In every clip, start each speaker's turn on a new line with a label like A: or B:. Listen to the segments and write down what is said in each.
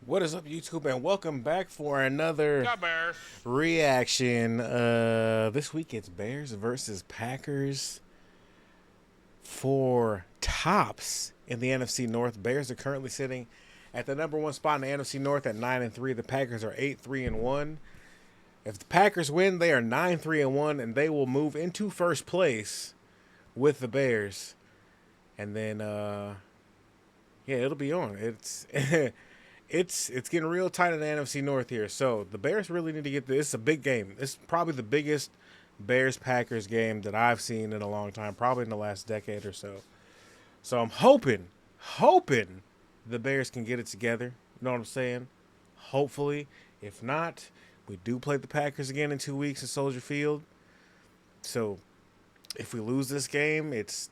A: What is up, YouTube, and welcome back for another
B: Got Bears.
A: reaction. This week it's Bears versus Packers for tops in the NFC North. Bears are currently sitting at the number one spot in the NFC North at 9-3. The Packers are 8-3-1. If the Packers win, they are 9-3-1, and they will move into first place with the Bears. And then, yeah, it'll be on. It's It's getting real tight in the NFC North here. So the Bears really need to get this. It's a big game. It's probably the biggest Bears-Packers game that I've seen in a long time, probably in the last decade or so. So I'm hoping the Bears can get it together. You know what I'm saying? Hopefully. If not, we do play the Packers again in 2 weeks at Soldier Field. So if we lose this game, it's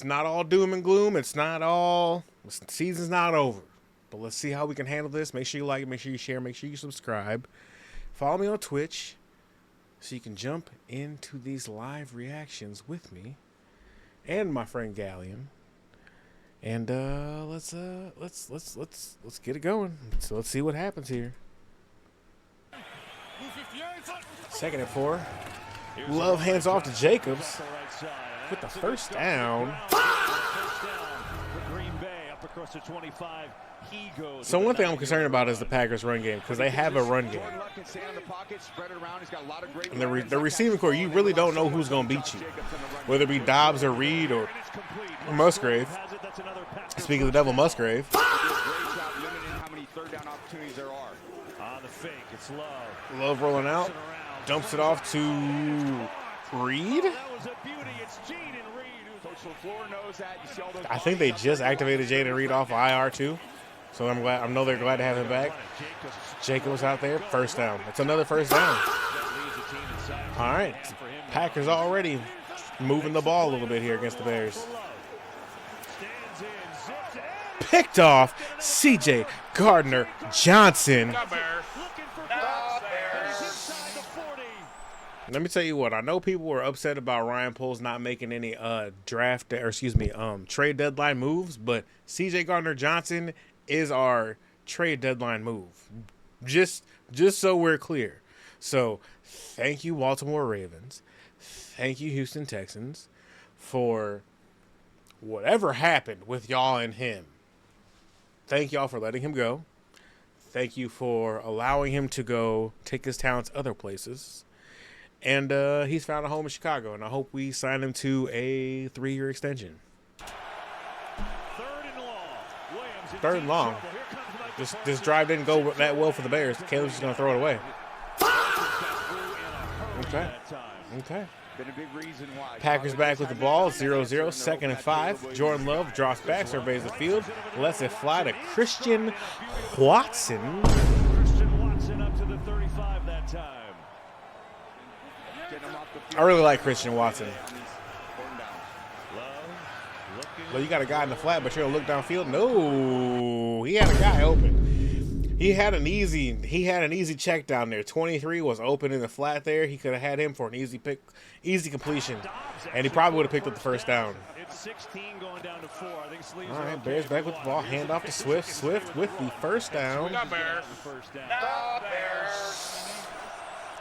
A: not all doom and gloom. It's not all, the season's not over. But let's see how we can handle this. Make sure you like it. Make sure you share. Make sure you subscribe. Follow me on Twitch so you can jump into these live reactions with me and my friend Galleon. And let's get it going. So let's see what happens here. Second and 4. Love hands off to Jacobs with the first down. So one thing I'm concerned about is the Packers' run game, because they have a run game. And the receiving core, you really don't know who's going to beat you, whether it be Dobbs or Reed or Musgrave. Speaking of the devil, Musgrave. Love rolling out, dumps it off to Reed. I think they just activated Jaden Reed off of IR too, so I know they're glad to have him back. Jacobs out there, first down. It's another first down. All right, Packers already moving the ball a little bit here against the Bears. Picked off, C.J. Gardner-Johnson. Let me tell you what, I know people were upset about Ryan Poles not making any trade deadline moves, but C.J. Gardner-Johnson is our trade deadline move. Just so we're clear. So, thank you, Baltimore Ravens. Thank you, Houston Texans, for whatever happened with y'all and him. Thank y'all for letting him go. Thank you for allowing him to go take his talents other places. And he's found a home in Chicago, and I hope we sign him to a 3-year extension. Third and long. This drive didn't go that well for the Bears. Caleb's just going to throw it away. Okay. Packers back with the ball, 0-0, second and 5. Jordan Love drops back, surveys the field, lets it fly to Christian Watson.
C: Up to the 35 that time.
A: I really like Christian Watson. Well, you got a guy in the flat, but you're gonna look downfield. No, he had a guy open. He had an easy check down there. 23 was open in the flat there. He could have had him for an easy completion, and he probably would have picked up the first down.
C: It's 16 going down to 4. I think Sleeves
A: all right, Bears back with the ball. Hand off to Swift. Swift with the first down.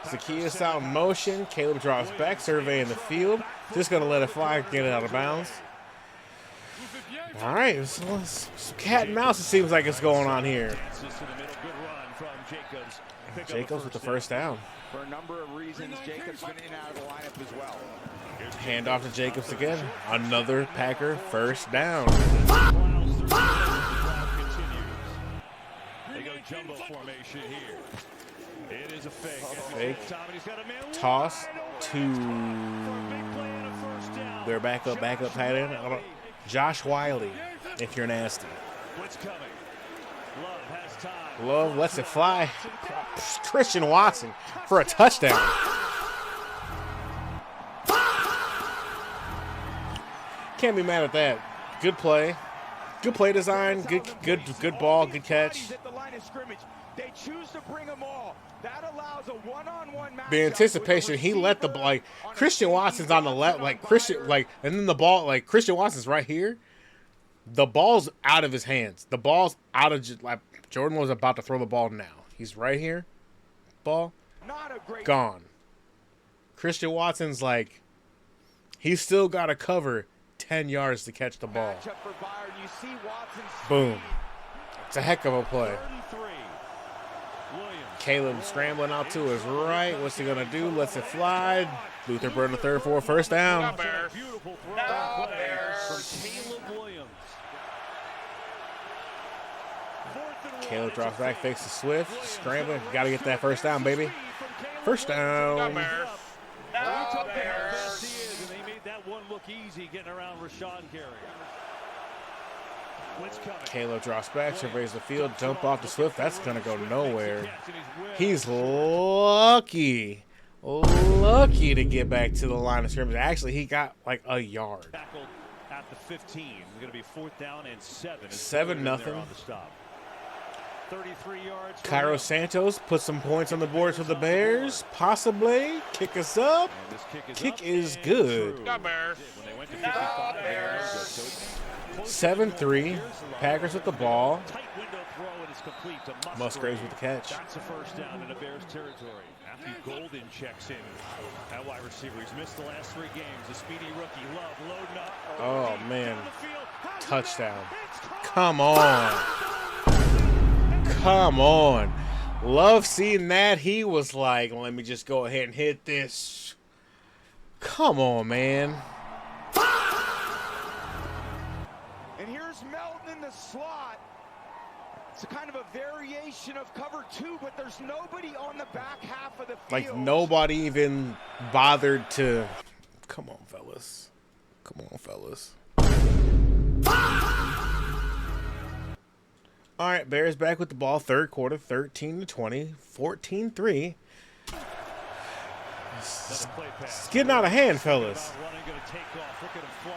A: Zacchaeus out in motion. Caleb drops back, surveying the field. Just going to let it fly, get it out of bounds. All right, so cat and mouse, it seems like it's going on here. Jacobs with the first down.
B: For a number of reasons, Jacobs been in and out of the lineup as well.
A: Hand off to Jacobs again. Another Packer first down.
C: They go jumbo formation here. It is a
A: fake. Toss to their backup tight end. Josh Wiley, if you're nasty. Love lets it fly. Christian Watson for a touchdown. Can't be mad at that. Good play. Good play design. Good ball. Good catch.
B: They choose to bring them all. That allows a one-on-one match.
A: The anticipation, he let the Christian Watson's on the left, and then the ball, Christian Watson's right here. The ball's out of his hands. The ball's out of like Jordan was about to throw the ball now. He's right here. Ball
B: Not a great
A: gone. Christian Watson's like he's still got to cover 10 yards to catch the ball.
B: matchup for Byron. You see Watson's
A: Boom. It's a heck of a play.
C: 33. Williams.
A: Caleb scrambling out to his right. What's he gonna do? Lets it fly. Luther Burn the third for a first down.
C: Beautiful throw play from Caleb Williams.
A: Caleb drops back, fakes the Swift, scrambling. Got to get that first down, baby. First down.
C: And they made that one look easy getting around Rashawn Gary. Blitz coming.
A: Caleb drops back, surveys the field, dump off the Swift. That's going to go nowhere. He's lucky to get back to the line of scrimmage. Actually, he got like a yard.
C: Tackled at the 15. We're going to be 4th down and 7.
A: 7-0.
C: On the stop. 33 yards.
A: Cairo Santos put some points on the board for the Bears. Possibly. Kick us up. Kick is good. 7-3. Packers with the ball. Musgraves with the catch.
C: That's a first down in the Bears territory. Matthew Golden checks in at wide receiver. He's missed the last 3 games. The speedy rookie Love loading up.
A: Oh, man. Touchdown. Come on. Come on. Love seeing that. He was like, let me just go ahead and hit this. Come on, man.
B: And here's Melton in the slot. It's a kind of a variation of cover 2, but there's nobody on the back half of the field.
A: Like, nobody even bothered to. Come on, fellas. Come on, fellas. All right, Bears back with the ball. Third quarter, 13-20, 14-3. It's getting out of hand, fellas.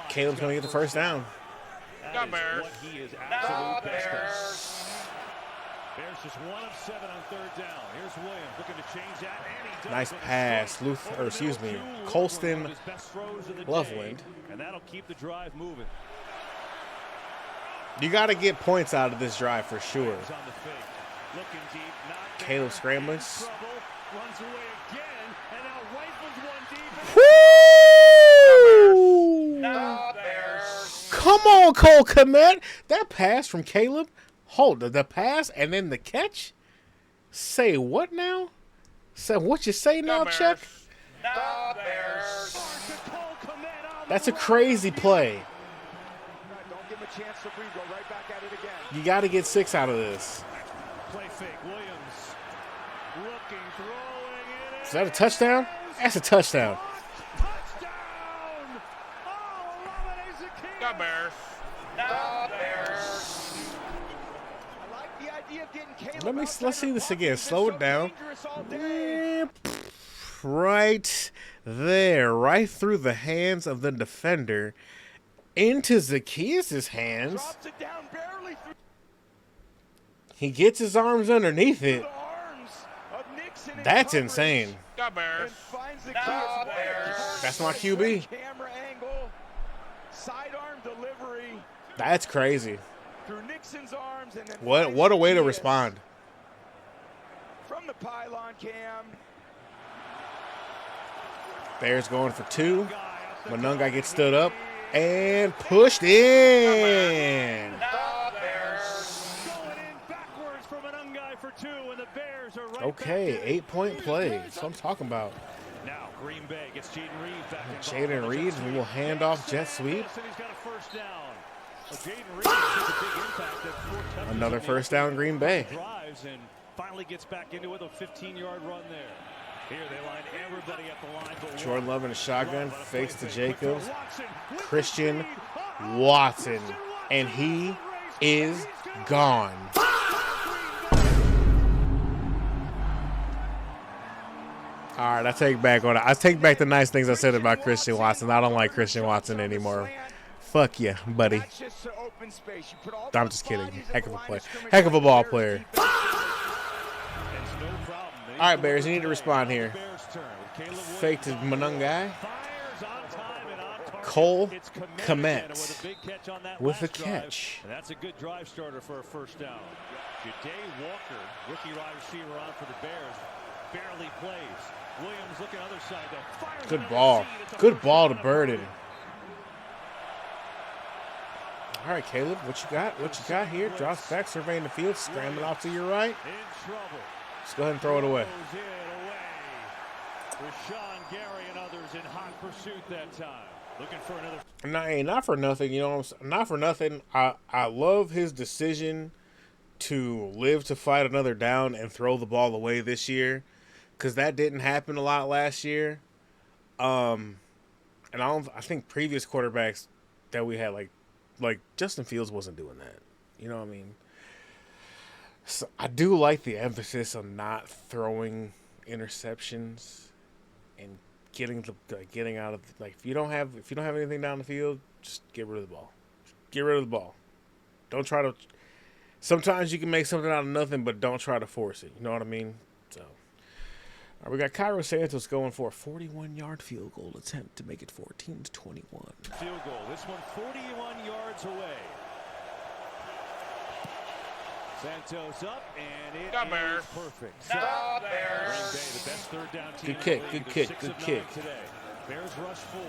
A: Caleb's going to get the first down.
C: Bears just 1 of 7 on 3rd down. Here's Williams looking to change that. And he does.
A: Nice pass. Colston Loveland.
C: And that'll keep the drive moving.
A: You got to get points out of this drive for sure. Caleb scrambling.
C: Runs away again, and now rifles one deep.
A: Woo! Come on, Cole Kmet. That pass from Caleb. Hold the pass and then the catch. Say what now? Say what you say now, Chuck? That's a crazy play.
B: Chance to breathe, go right back at it again.
A: You got to get 6 out of this.
C: Play fake. Williams looking, throwing it.
A: Is that a touchdown? That's a touchdown.
C: Touchdown! Oh, Olave Zaccheaus.
B: Bears. I like the idea of getting Caleb.
A: Let's see this again. Slow it down. Right there, right through the hands of the defender. Into Zaccheaus' hands. He gets his arms underneath it. That's insane. That's my QB. That's crazy. What a way to respond.
B: From the pylon cam.
A: Bears going for 2. Monunga gets stood up. And pushed in. Okay, 8-point play. That's what I'm talking about.
C: Now Green Bay gets Jaden Reed back in.
A: Jaden Reed will hand off jet sweep. Another first down, Green Bay.
C: Drives and finally gets back into it. A 15-yard run there. Here they line everybody at the line.
A: Jordan Love in a shotgun, fakes to Jacobs. Christian Watson, and he is gone. All right, I take back the nice things I said about Christian Watson. I don't like Christian Watson anymore. Fuck you, buddy. I'm just kidding. Heck of a play. Heck of a ball player. All right, Bears, you need to respond here. Fake to Monungai. Cole
C: It's
A: Kmet
C: with a big catch on that
A: with a
C: last drive.
A: catch.
C: And that's a good drive starter for a first down. Ja'Day Walker, rookie wide receiver on for the Bears, barely plays. Williams looking other side.
A: Good ball. Good ball to Burden. All right, Caleb, what you got? What you got here? Drops back, surveying the field, scrambling off to your right.
C: In trouble.
A: Let's go ahead and throw it away.
C: Throws it away. Rashawn Gary and others in hot pursuit that time. Looking for another.
A: Not for nothing, you know what I'm saying? Not for nothing. I love his decision to live to fight another down and throw the ball away this year, because that didn't happen a lot last year. And I think previous quarterbacks that we had, like Justin Fields, wasn't doing that. You know what I mean? So I do like the emphasis on not throwing interceptions and getting out of, like, if you don't have anything down the field, just get rid of the ball. Get rid of the ball. Don't try to. Sometimes you can make something out of nothing, but don't try to force it. You know what I mean? So, all right, we got Cairo Santos going for a 41-yard field goal attempt to make it 14-21.
C: Field goal. This one 41 yards away. Santos up, and it is perfect.
B: Stop Bears.
C: Green Bay, the best third down team.
A: Good kick,
C: in the league.
A: good kick,
C: They're 6
A: good
C: of 9
A: kick.
C: Today. Bears rush 4.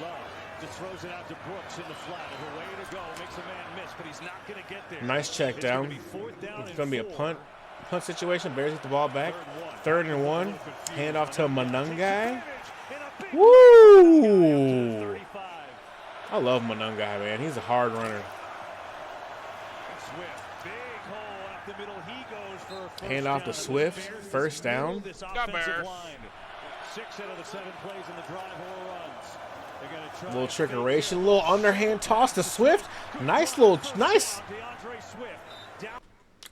C: Love just throws it out to Brooks in the flat. A way to go. Makes a man miss, but he's not going to get there.
A: Nice check
C: It's
A: down.
C: gonna be 4th down
A: It's
C: and
A: going to be a
C: 4.
A: punt situation. Bears get the ball back. 3rd and 1. Hand off to Monangai. Woo! I love Monangai, man. He's a hard runner.
C: Swift, big hole up the middle. He goes for a first
A: Hand off to
C: down.
A: Swift.
C: Bears
A: First down.
C: this offensive line. 6 out of the 7 plays in the drive or runs. They're gonna try
A: Little
C: and
A: trickeration. A little underhand toss to Swift. Nice.
C: DeAndre Swift down.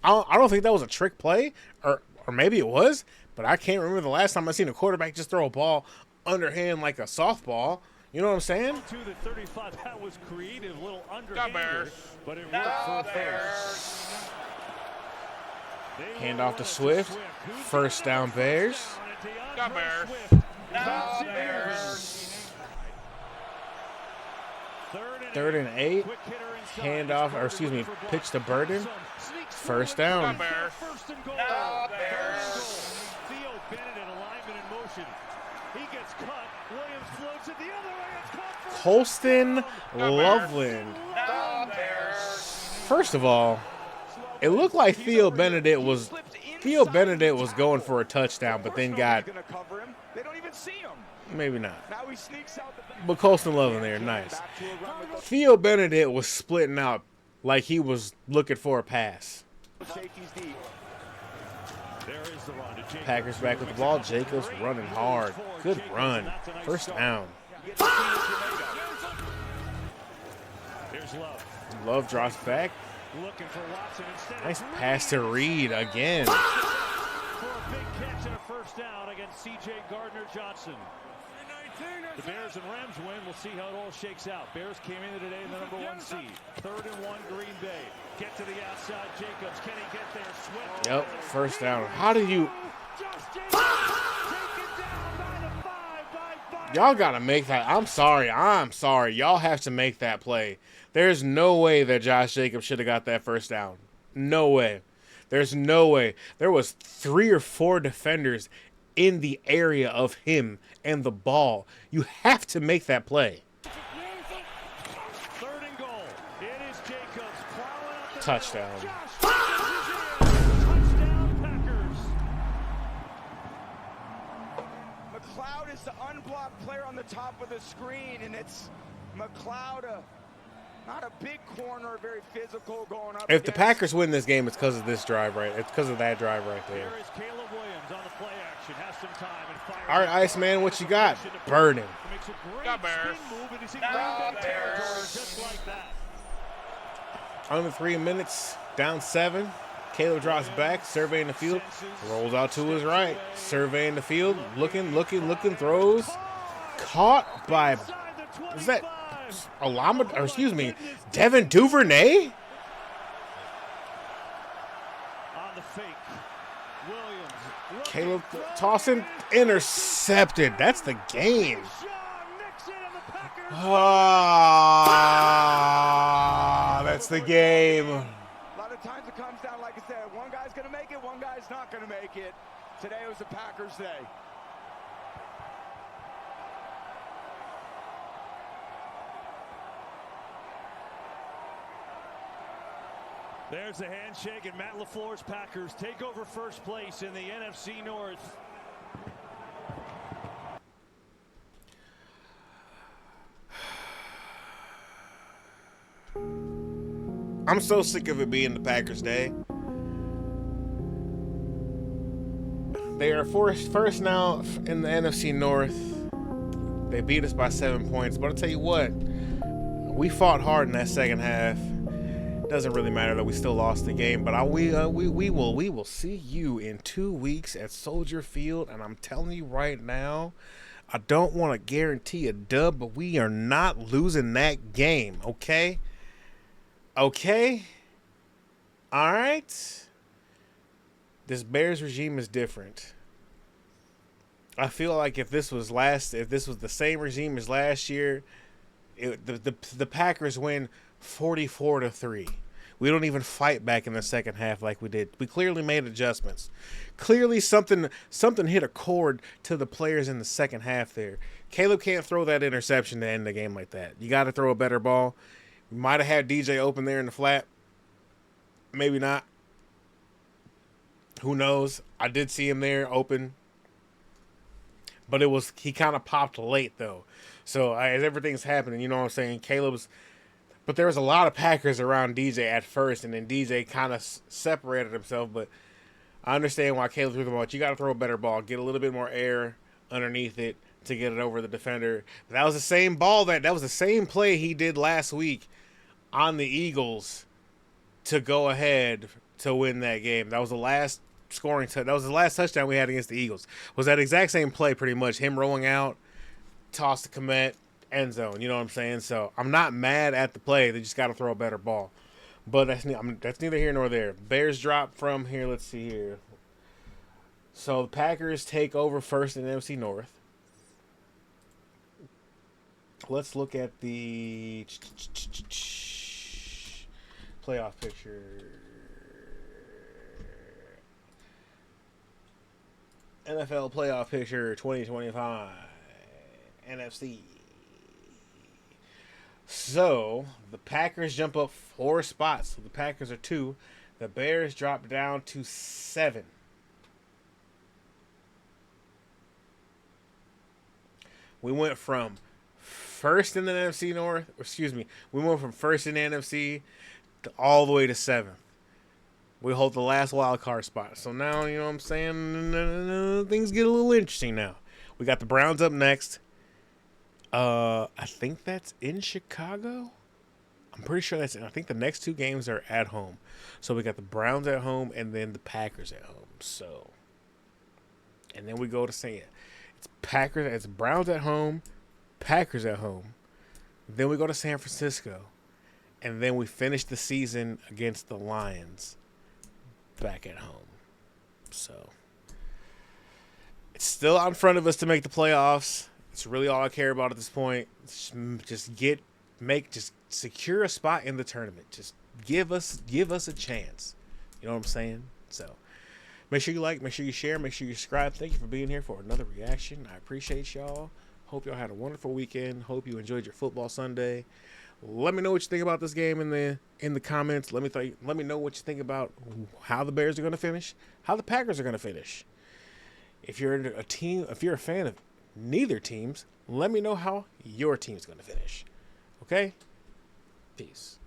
A: I don't think that was a trick play, or maybe it was, but I can't remember the last time I seen a quarterback just throw a ball underhand like a softball. You know what I'm saying?
C: To the 35, that was creative, little underhander, but it worked for a first.
A: Hand off to Swift. First down, Bears. Third and 8. Hand off, or excuse me, pitch to Burden. First down.
C: First and goal. Theo Bennett in alignment in motion. He gets cut. Williams floats it the other way. It's caught for
A: Colston Loveland. First of all, it looked like Theo Benedict was going for a touchdown, but then got,
B: Gonna cover him. They don't even see him.
A: maybe not.
B: Now he sneaks out the back.
A: But Colston Loveland there, nice.
B: Back to a run with
A: Theo Benedict was splitting out like he was looking for a pass.
B: the safeties deep.
C: There is the run to Jacobs.
A: Packers back with the ball. Jacobs running hard. Good run. First down.
C: Here's Love.
A: Love drops back.
C: Looking for Watson instead.
A: Nice pass to Reed again.
C: For a big catch and a first down against C.J. Gardner-Johnson. The Bears and Rams win. We'll see how it all shakes out. Bears came in today in the number 1 seed. 3rd and 1, Green Bay. Get to the outside. Jacobs. Can he get there? Swift.
A: Yep, first down. How do you...
C: Josh Jacobs taken down by the 5 by
A: Y'all got to make that. I'm sorry. Y'all have to make that play. There's no way that Josh Jacobs should have got that first down. No way. There's no way. There was 3 or 4 defenders in the area of him and the ball. You have to make that play.
C: 3rd and goal. It is Jacobs plowing up the
A: Touchdown.
C: middle. Josh Jacobs is in. Touchdown Packers.
B: McLeod is the unblocked player on the top of the screen, and it's McLeod, not a big corner, very physical going up.
A: If the
B: against-
A: Packers win this game, it's because of this drive right. It's because of that drive right there.
C: There is Caleb Williams on the play action. Has some time and fires.
A: All right, Iceman, what you got? Burning.
C: He makes a great spin move, and he's in Green Bay territory just like that.
A: Under 3 minutes, down 7. Caleb drops back, surveying the field, rolls out to his right, surveying the field, looking, throws. Caught by, is that Alama, or excuse me, Devin Duvernay?
C: On the fake. Williams.
A: Caleb tossing, intercepted. That's the game.
C: Sean Nixon and the Packers
A: Ah, that's the game.
B: A lot of times it comes down, like I said, one guy's going to make it, one guy's not going to make it. Today was the Packers' day.
C: There's the handshake, and Matt LaFleur's Packers take over first place in the NFC North.
A: I'm so sick of it being the Packers' day. They are first now in the NFC North. They beat us by 7 points. But I'll tell you what, we fought hard in that second half. It doesn't really matter that we still lost the game. But we will see you in 2 weeks at Soldier Field. And I'm telling you right now, I don't want to guarantee a dub, but we are not losing that game, okay? Okay? All right? This Bears regime is different. I feel like if this was the same regime as last year, the Packers win 44-3. We don't even fight back in the second half like we did. We clearly made adjustments. Clearly something hit a chord to the players in the second half there. Caleb can't throw that interception to end the game like that. You got to throw a better ball. We might have had DJ open there in the flat. Maybe not. Who knows? I did see him there open. But he kind of popped late, though. So as everything's happening, you know what I'm saying? But there was a lot of Packers around DJ at first, and then DJ kind of separated himself. But I understand why Caleb threw the ball. You got to throw a better ball. Get a little bit more air underneath it to get it over the defender. But that was the same ball that was the same play he did last week on the Eagles to go ahead to win that game. That was the last that was the last touchdown we had against the Eagles. Was that exact same play pretty much. Him rolling out, toss to Kmet, end zone. You know what I'm saying? So I'm not mad at the play. They just got to throw a better ball. But that's neither here nor there. Bears drop from here. Let's see here. So the Packers take over first in the NFC North. Let's look at the playoff picture. NFL playoff picture 2025 NFC. So the Packers jump up 4 spots. So the Packers are 2. The Bears drop down to 7. We went from first in the NFC North. We went from first in the NFC to all the way to 7th. We hold the last wild card spot. So now, you know what I'm saying, things get a little interesting now. We got the Browns up next. I think that's in Chicago. I'm pretty sure that's. I think the next 2 games are at home. So we got the Browns at home and then the Packers at home. So, and then we go to San. It's Browns at home, Packers at home. Then we go to San Francisco, and then we finish the season against the Lions back at home. So it's still out in front of us to make the playoffs. It's really all I care about at this point. Just secure a spot in the tournament. Just give us a chance. You know what I'm saying? So make sure you like, make sure you share, make sure you subscribe. Thank you for being here for another reaction. I appreciate y'all. Hope y'all had a wonderful weekend. Hope you enjoyed your football Sunday. Let me know what you think about this game in the comments. Let me know what you think about how the Bears are going to finish, how the Packers are going to finish. If you're a fan of neither teams, let me know how your team's going to finish. Okay? Peace.